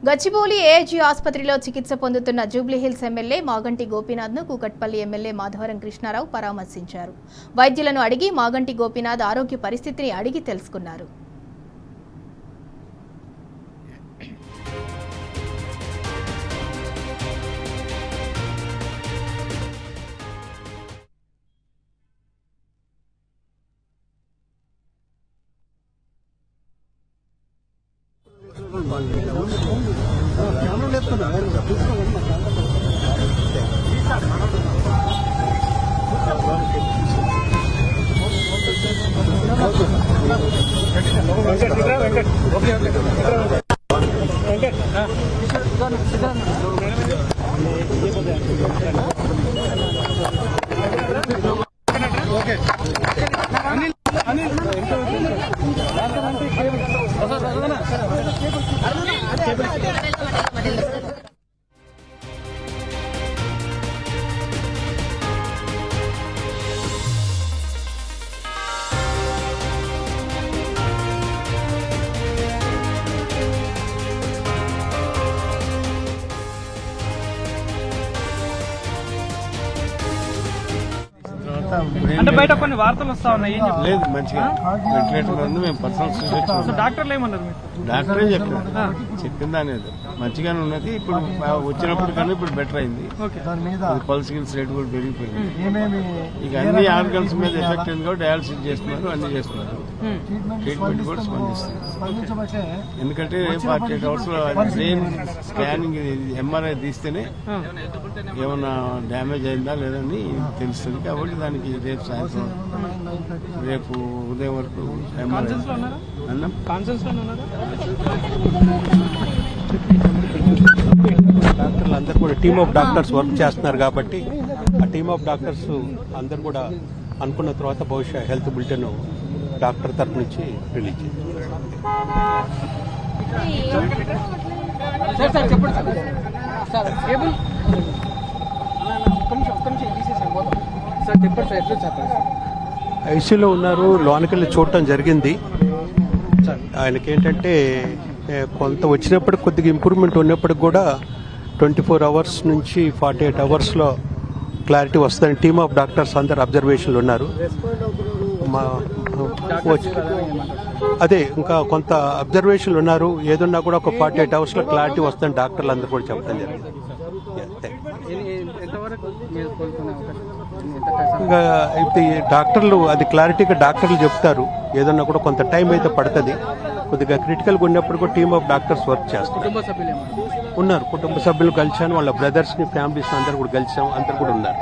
Gachibowli AIG ఆసుపత్రిలో చికిత్స పొందుతున్న జూబ్లీహిల్స్ ఎమ్మెల్యే మాగంటి గోపీనాథ్ను కూకట్పల్లి ఎమ్మెల్యే మాధవరం కృష్ణారావు పరామర్శించారు. వైద్యులను అడిగి మాగంటి గోపీనాథ్ ఆరోగ్య పరిస్థితిని అడిగి తెలుసుకున్నారు. అంటే బయట కొన్ని వార్తలు వస్తా ఉన్నాయి. లేదు మంచిగా వెంటిలేటర్ ఉంది. మేము పర్సనల్ డాక్టర్లు ఏమన్నారు? డాక్టరే చెప్పిన దాని మంచిగానే ఉన్నది. ఇప్పుడు వచ్చినప్పుడు కన్నా ఇప్పుడు బెటర్ అయింది. పల్స్ గిల్స్ రేట్ కూడా పెరిగిపోయింది. ఇక అన్ని ఆర్గన్స్ మీద ఎఫెక్ట్ అయింది కాబట్టి డయాలసిస్ చేస్తున్నారు, అన్ని చేస్తున్నారు. ట్రీట్మెంట్ కూడా స్పందిస్తుంది. ఎందుకంటే 48 hours లో బ్రెయిన్ స్కానింగ్ ఎంఆర్ఐ తీస్తేనే ఏమన్నా డ్యామేజ్ అయిందా లేదని తెలుస్తుంది. కాబట్టి దానికి రేపు సాయంత్రం రేపు ఉదయం వరకు డాక్టర్లు అందరూ కూడా టీమ్ ఆఫ్ డాక్టర్స్ వర్క్ చేస్తున్నారు కాబట్టి ఆ టీమ్ ఆఫ్ డాక్టర్స్ అందరూ కూడా అనుకున్న తర్వాత బహుశా హెల్త్ బులెటిన్ డాక్టర్ తరఫు నుంచి రిలీజ్ ఐసీయూలో ఉన్నారు. లోనకెళ్ళి చూడటం జరిగింది. ఆయనకేంటంటే కొంత వచ్చినప్పుడు కొద్దిగా ఇంప్రూవ్మెంట్ ఉన్నప్పటికి కూడా 24 hours నుంచి 48 hours క్లారిటీ వస్తుందని టీమ్ ఆఫ్ డాక్టర్స్ అందరు అబ్జర్వేషన్లు ఉన్నారు. అదే ఇంకా కొంత అబ్జర్వేషన్లు ఉన్నారు. ఏదన్నా కూడా ఒక 48 hours క్లారిటీ వస్తుందని డాక్టర్లు అందరూ కూడా చెప్పడం జరిగింది. ఇంకా అయితే డాక్టర్లు అది క్లారిటీగా డాక్టర్లు చెప్తారు. ఏదన్నా కూడా కొంత టైం అయితే పడుతుంది. కొద్దిగా క్రిటికల్గా ఉన్నప్పుడు కూడా టీమ్ ఆఫ్ డాక్టర్స్ వర్క్ చేస్తారు. ఉన్నారు. కుటుంబ సభ్యులు కలిసాను, వాళ్ళ బ్రదర్స్ని ఫ్యామిలీస్ అందరు కూడా కలిసాం. అందరు కూడా ఉన్నారు.